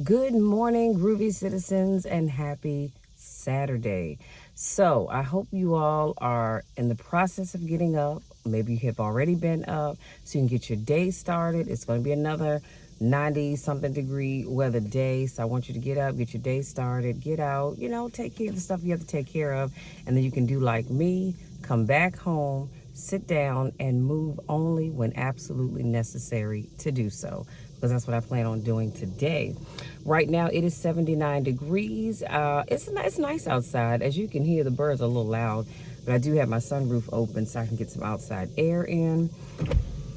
Good morning, groovy citizens, and happy Saturday. So, I hope you all are in the process of getting up. Maybe you have already been up so you can get your day started. It's going to be another 90 something degree weather day. So, I want you to get up, get your day started, get out, take care of the stuff you have to take care of. And then you can do like me, come back home, sit down, and move only when absolutely necessary to do so, because that's what I plan on doing today. Right now it is 79 degrees. It's nice outside. As you can hear, the birds are a little loud, but I do have my sunroof open so I can get some outside air in.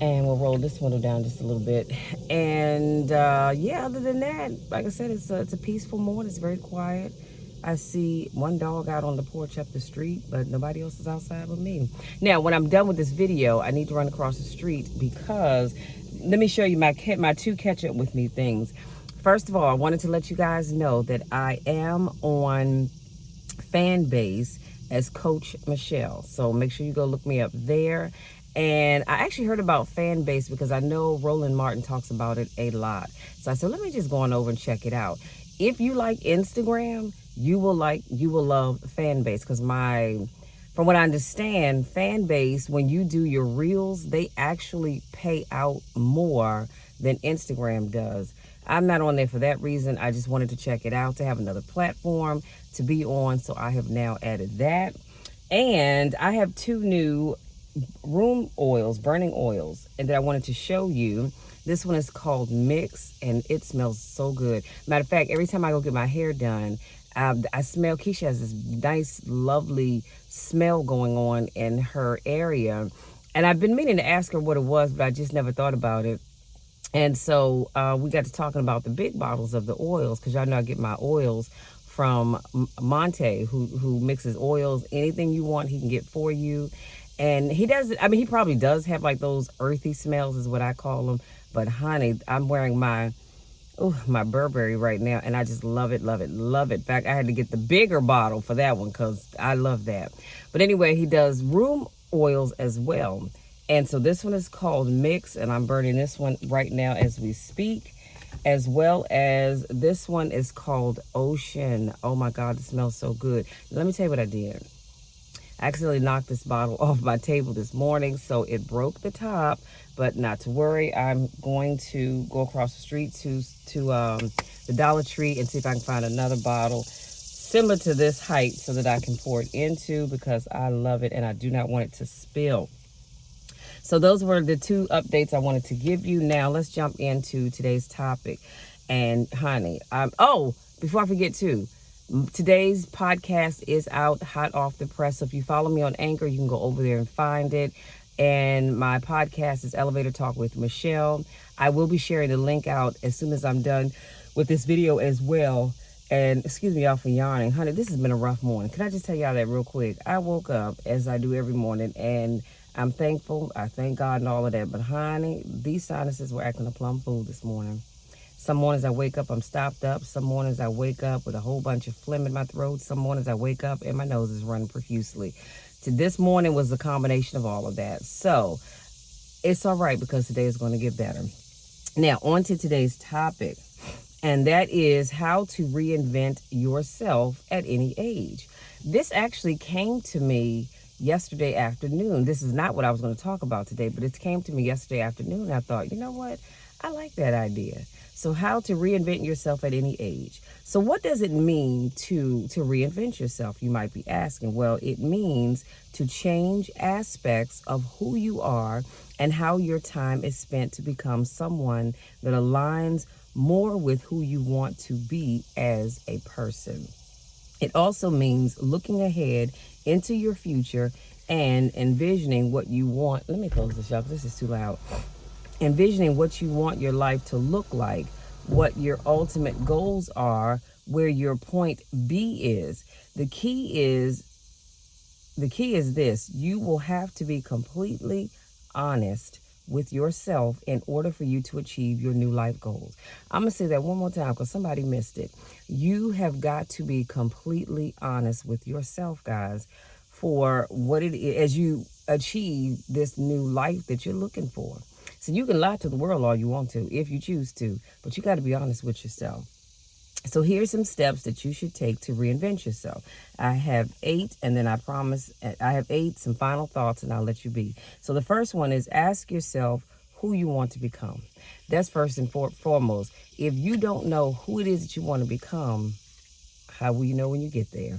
And we'll roll this window down just a little bit. And yeah, other than that, like I said, it's a peaceful morning. It's very quiet. I see one dog out on the porch up the street, but nobody else is outside but me. Now, when I'm done with this video, I need to run across the street because let me show you my two catch up with me things. First of all, I wanted to let you guys know that I am on Fanbase as Coach Michelle. So make sure you go look me up there. And I actually heard about Fanbase because I know Roland Martin talks about it a lot. So I said, let me just go on over and check it out. If you like Instagram, you will love Fanbase, because from what I understand, Fanbase, when you do your reels, they actually pay out more than Instagram does. I'm not on there for that reason. I just wanted to check it out, to have another platform to be on. So I have now added that. And I have two new room oils, burning oils, and that I wanted to show you. This one is called Mix, and it smells so good. Matter of fact, every time I go get my hair done, I smell, Keisha has this nice, lovely smell going on in her area. And I've been meaning to ask her what it was, but I just never thought about it. And so we got to talking about the big bottles of the oils, because y'all know I get my oils from Monte, who mixes oils. Anything you want, he can get for you. And he does, he probably does have like those earthy smells is what I call them. But honey, I'm wearing my Burberry right now, and I just love it, love it, love it. In fact, I had to get the bigger bottle for that one because I love that. But anyway, he does room oils as well. And so this one is called Mix, and I'm burning this one right now as we speak, as well as this one is called Ocean. Oh my God, it smells so good. Let me tell you what I did. I accidentally knocked this bottle off my table this morning, so it broke the top, but not to worry. I'm going to go across the street to the Dollar Tree and see if I can find another bottle similar to this height so that I can pour it into, because I love it and I do not want it to spill. So those were the two updates I wanted to give you. Now let's jump into today's topic. And honey, before I forget too, today's podcast is out hot off the press. So if you follow me on Anchor, you can go over there and find it. And my podcast is Elevator Talk with Michelle. I will be sharing the link out as soon as I'm done with this video as well. And excuse me, y'all, for yawning. Honey, this has been a rough morning. Can I just tell y'all that real quick? I woke up, as I do every morning, and I'm thankful. I thank God and all of that. But honey, these sinuses were acting a plum fool this morning. Some mornings I wake up, I'm stopped up. Some mornings I wake up with a whole bunch of phlegm in my throat. Some mornings I wake up and my nose is running profusely. This morning was a combination of all of that. So it's all right, because today is going to get better. Now, on to today's topic, and that is how to reinvent yourself at any age. This actually came to me yesterday afternoon. This is not what I was going to talk about today, but it came to me yesterday afternoon. And I thought, you know what? I like that idea. So how to reinvent yourself at any age. So what does it mean to reinvent yourself? You might be asking. Well, it means to change aspects of who you are and how your time is spent to become someone that aligns more with who you want to be as a person. It also means looking ahead into your future and envisioning what you want. Let me close this up. This is too loud. Envisioning what you want your life to look like, what your ultimate goals are, where your point B is. The key is this: you will have to be completely honest with yourself in order for you to achieve your new life goals. I'm going to say that one more time because somebody missed it. You have got to be completely honest with yourself, guys, for what it is as you achieve this new life that you're looking for. So you can lie to the world all you want to, if you choose to, but you got to be honest with yourself. So here's some steps that you should take to reinvent yourself. I have 8, and then I promise I have 8, some final thoughts, and I'll let you be. So the first one is ask yourself who you want to become. That's first and foremost. If you don't know who it is that you want to become, how will you know when you get there?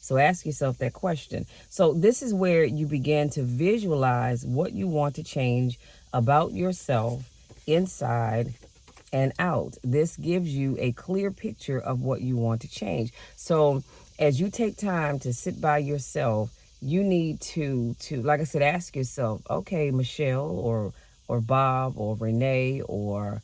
So ask yourself that question. So this is where you begin to visualize what you want to change about yourself inside and out. This gives you a clear picture of what you want to change. So as you take time to sit by yourself, you need to like I said, ask yourself, okay, Michelle or Bob or Renee or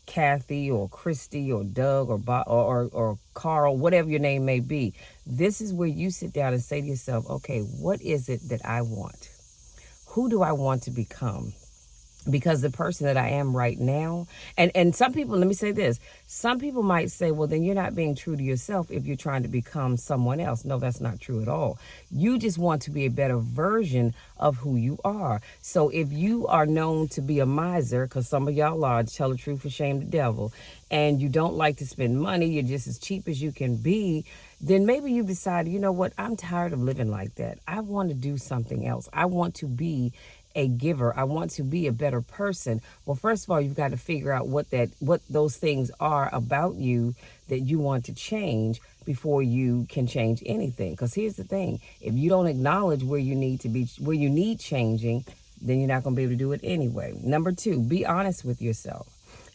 Kathy or Christy or Doug or Bob or Carl, whatever your name may be. This is where you sit down and say to yourself, okay, what is it that I want? Who do I want to become? Because the person that I am right now, and some people, let me say this, some people might say, well, then you're not being true to yourself if you're trying to become someone else. No, that's not true at all. You just want to be a better version of who you are. So if you are known to be a miser, because some of y'all are, tell the truth and shame the devil, and you don't like to spend money, you're just as cheap as you can be, then maybe you've decided, you know what, I'm tired of living like that. I want to do something else. I want to be a giver. I want to be a better person. Well, first of all, you've got to figure out what those things are about you that you want to change before you can change anything. Because here's the thing, if you don't acknowledge where you need to be, where you need changing, then you're not going to be able to do it anyway. Number 2, be honest with yourself.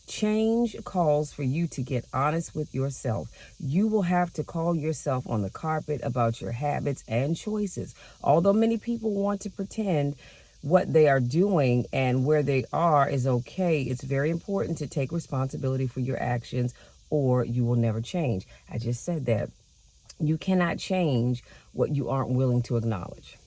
Change calls for you to get honest with yourself. You will have to call yourself on the carpet about your habits and choices. Although many people want to pretend what they are doing and where they are is okay, it's very important to take responsibility for your actions or you will never change. I just said that. You cannot change what you aren't willing to acknowledge.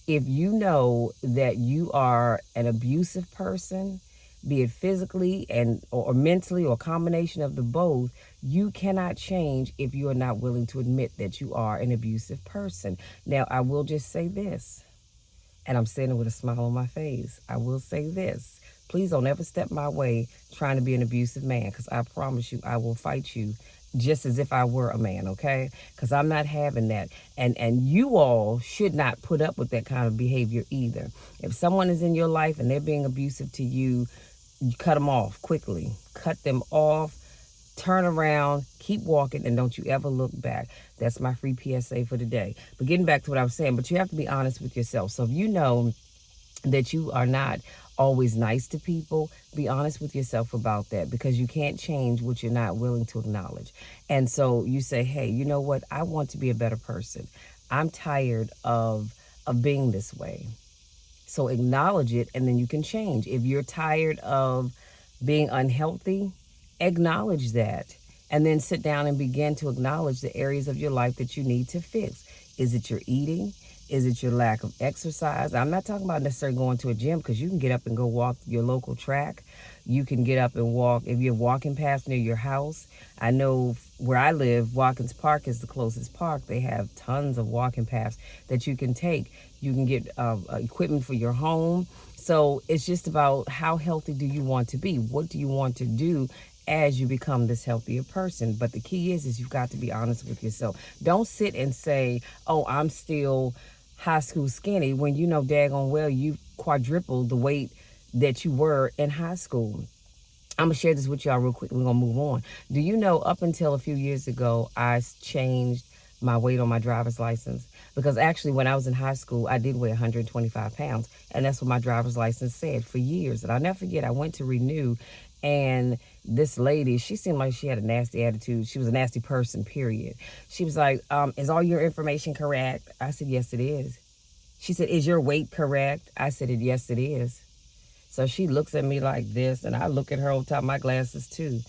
If you know that you are an abusive person, be it physically and or mentally or a combination of the both, you cannot change if you are not willing to admit that you are an abusive person. Now, I will just say this, and I'm saying it with a smile on my face. I will say this. Please don't ever step my way trying to be an abusive man, because I promise you I will fight you just as if I were a man, okay? Because I'm not having that. And you all should not put up with that kind of behavior either. If someone is in your life and they're being abusive to you, you cut them off quickly. Cut them off. Turn around, keep walking, and don't you ever look back. That's my free PSA for today. But getting back to what I was saying, but you have to be honest with yourself. So if you know that you are not always nice to people, be honest with yourself about that, because you can't change what you're not willing to acknowledge. And so you say, hey, you know what? I want to be a better person. I'm tired of being this way. So acknowledge it, and then you can change. If you're tired of being unhealthy, acknowledge that, and then sit down and begin to acknowledge the areas of your life that you need to fix. Is it your eating? Is it your lack of exercise? I'm not talking about necessarily going to a gym, because you can get up and go walk your local track. You can get up and walk if you're walking paths near your house. I know where I live, Watkins Park is the closest park. They have tons of walking paths that you can take. You can get equipment for your home. So it's just about how healthy do you want to be? What do you want to do as you become this healthier person? But the key is you've got to be honest with yourself. Don't sit and say, oh, I'm still high school skinny, when you know daggone well you quadrupled the weight that you were in high school. I'm going to share this with y'all real quick. We're going to move on. Do you know up until a few years ago, I changed my weight on my driver's license? Because actually when I was in high school, I did weigh 125 pounds. And that's what my driver's license said for years. And I'll never forget, I went to renew, and this lady, she seemed like she had a nasty attitude. She was a nasty person, period. She was like, is all your information correct? I said, yes, it is. She said, is your weight correct? I said, yes, it is. So she looks at me like this, and I look at her on top of my glasses too.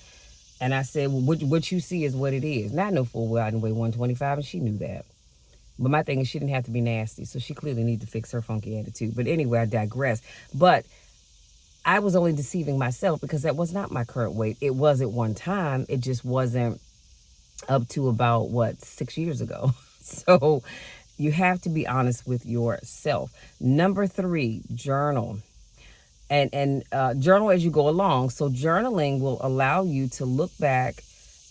And I said, well, what you see is what it is. Now I know full well I didn't weigh 125, and she knew that. But my thing is, she didn't have to be nasty, so she clearly needed to fix her funky attitude. But anyway, I digress. But I was only deceiving myself, because that was not my current weight. It was at one time. It just wasn't up to about, 6 years ago. So you have to be honest with yourself. Number 3, journal. And journal as you go along. So journaling will allow you to look back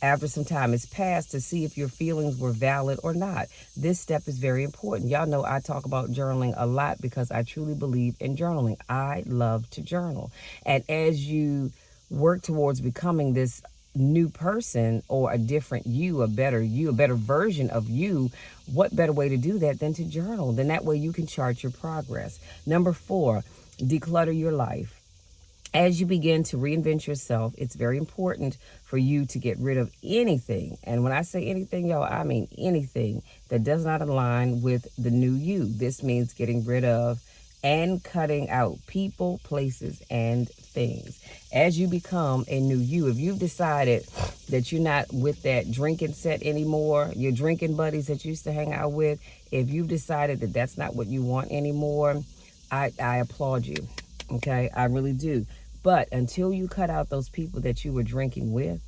after some time has passed to see if your feelings were valid or not. This step is very important. Y'all know I talk about journaling a lot because I truly believe in journaling. I love to journal. And as you work towards becoming this new person or a different you, a better version of you, what better way to do that than to journal? Then that way you can chart your progress. Number 4, declutter your life. As you begin to reinvent yourself, it's very important for you to get rid of anything. And when I say anything, y'all, I mean anything that does not align with the new you. This means getting rid of and cutting out people, places, and things. As you become a new you, if you've decided that you're not with that drinking set anymore, your drinking buddies that you used to hang out with, if you've decided that that's not what you want anymore, I applaud you. Okay, I really do. But until you cut out those people that you were drinking with,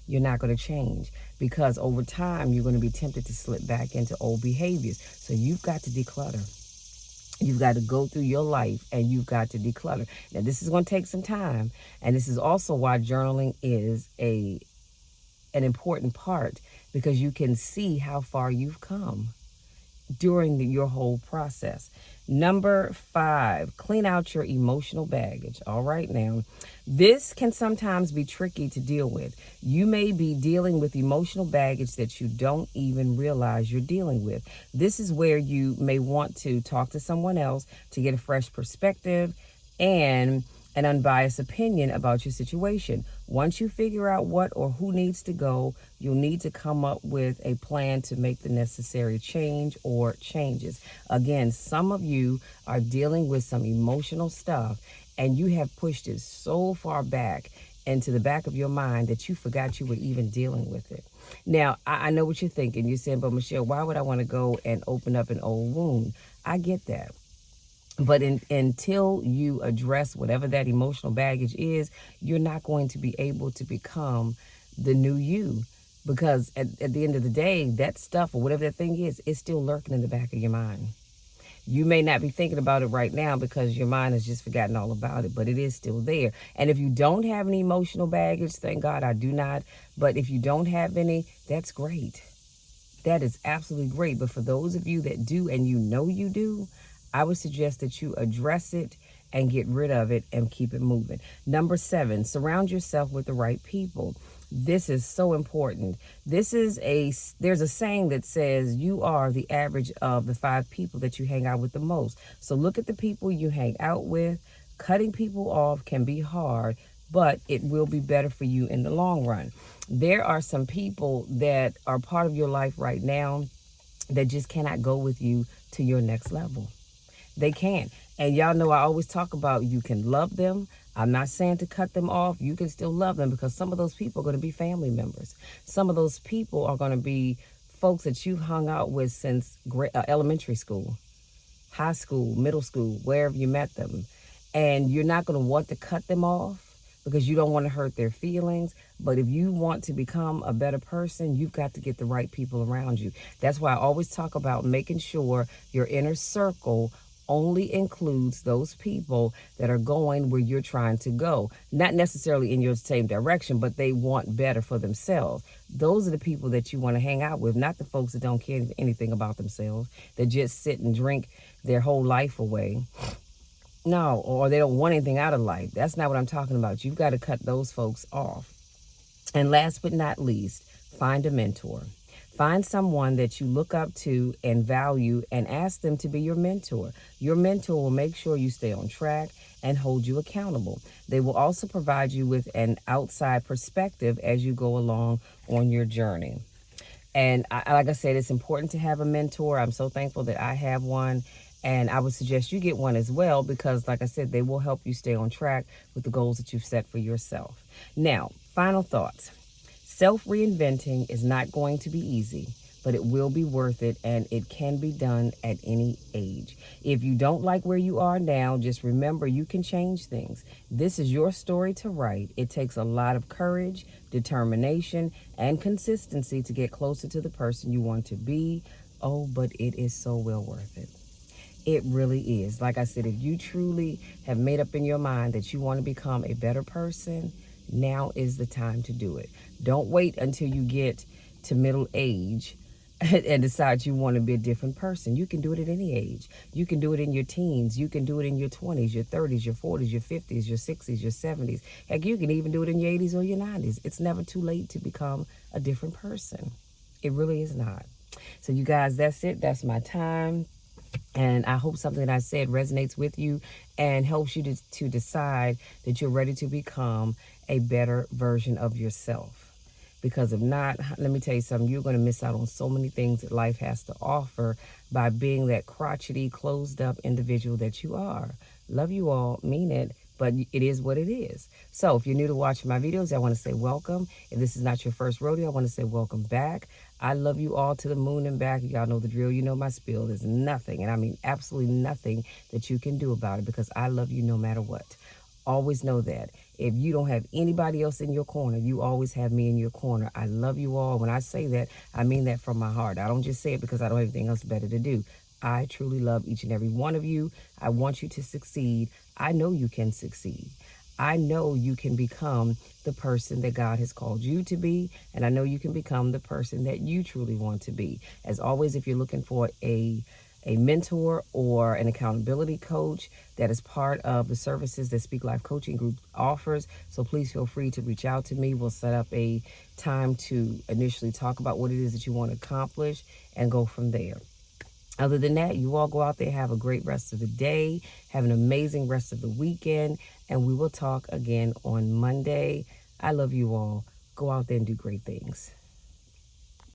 you're not going to change, because over time you're going to be tempted to slip back into old behaviors. So you've got to declutter. You've got to go through your life and you've got to declutter. Now, this is going to take some time. And this is also why journaling is an important part, because you can see how far you've come during your whole process. Number 5, clean out your emotional baggage. All right, now, this can sometimes be tricky to deal with. You may be dealing with emotional baggage that you don't even realize you're dealing with. This is where you may want to talk to someone else to get a fresh perspective and an unbiased opinion about your situation. Once you figure out what or who needs to go, you'll need to come up with a plan to make the necessary change or changes. Again, some of you are dealing with some emotional stuff and you have pushed it so far back into the back of your mind that you forgot you were even dealing with it. Now, I know what you're thinking. You're saying, but Michelle, why would I want to go and open up an old wound? I get that. But until you address whatever that emotional baggage is, you're not going to be able to become the new you. Because at the end of the day, that stuff or whatever that thing is still lurking in the back of your mind. You may not be thinking about it right now because your mind has just forgotten all about it, but it is still there. And if you don't have any emotional baggage, thank God I do not. But if you don't have any, that's great. That is absolutely great. But for those of you that do, and you know you do, I would suggest that you address it and get rid of it and keep it moving. Number 7, surround yourself with the right people. This is so important. There's a saying that says you are the average of the 5 people that you hang out with the most. So look at the people you hang out with. Cutting people off can be hard, but it will be better for you in the long run. There are some people that are part of your life right now that just cannot go with you to your next level. They can't. And y'all know I always talk about you can love them. I'm not saying to cut them off. You can still love them, because some of those people are going to be family members. Some of those people are going to be folks that you've hung out with since elementary school, high school, middle school, wherever you met them. And you're not going to want to cut them off because you don't want to hurt their feelings. But if you want to become a better person, you've got to get the right people around you. That's why I always talk about making sure your inner circle only includes those people that are going where you're trying to go. Not necessarily in your same direction, but they want better for themselves. Those are the people that you want to hang out with, not the folks that don't care anything about themselves, that just sit and drink their whole life away. No, or they don't want anything out of life. That's not what I'm talking about. You've got to cut those folks off. And last but not least, find a mentor. Find someone that you look up to and value and ask them to be your mentor. Your mentor will make sure you stay on track and hold you accountable. They will also provide you with an outside perspective as you go along on your journey. And like I said, it's important to have a mentor. I'm so thankful that I have one. And I would suggest you get one as well, because like I said, they will help you stay on track with the goals that you've set for yourself. Now, final thoughts. Self-reinventing is not going to be easy, but it will be worth it, and it can be done at any age. If you don't like where you are now, just remember you can change things. This is your story to write. It takes a lot of courage, determination, and consistency to get closer to the person you want to be. Oh, but it is so well worth it. It really is. Like I said, if you truly have made up in your mind that you want to become a better person, Now is the time to do it. Don't wait until you get to middle age and decide you want to be a different person. You can do it at any age. You can do it in your teens. You can do it in your 20s, your 30s, your 40s, your 50s, your 60s, your 70s. Heck, you can even do it in your 80s or your 90s. It's never too late to become a different person. It really is not. So you guys, that's it. That's my time. And I hope something that I said resonates with you and helps you to decide that you're ready to become a better version of yourself. Because if not, let me tell you something, you're going to miss out on so many things that life has to offer by being that crotchety, closed up individual that you are. Love you all, mean it, but it is what it is. So if you're new to watching my videos, I want to say welcome. If this is not your first rodeo, I want to say welcome back. I love you all to the moon and back. Y'all know the drill. You know my spiel. There's nothing, and I mean absolutely nothing that you can do about it because I love you no matter what. Always know that. If you don't have anybody else in your corner, you always have me in your corner. I love you all. When I say that, I mean that from my heart. I don't just say it because I don't have anything else better to do. I truly love each and every one of you. I want you to succeed. I know you can succeed. I know you can become the person that God has called you to be, and I know you can become the person that you truly want to be. As always, if you're looking for a mentor or an accountability coach, that is part of the services that Speak Life Coaching Group offers. So please feel free to reach out to me. We'll set up a time to initially talk about what it is that you want to accomplish and go from there. Other than that, you all go out there, have a great rest of the day, have an amazing rest of the weekend, and we will talk again on Monday. I love you all. Go out there and do great things.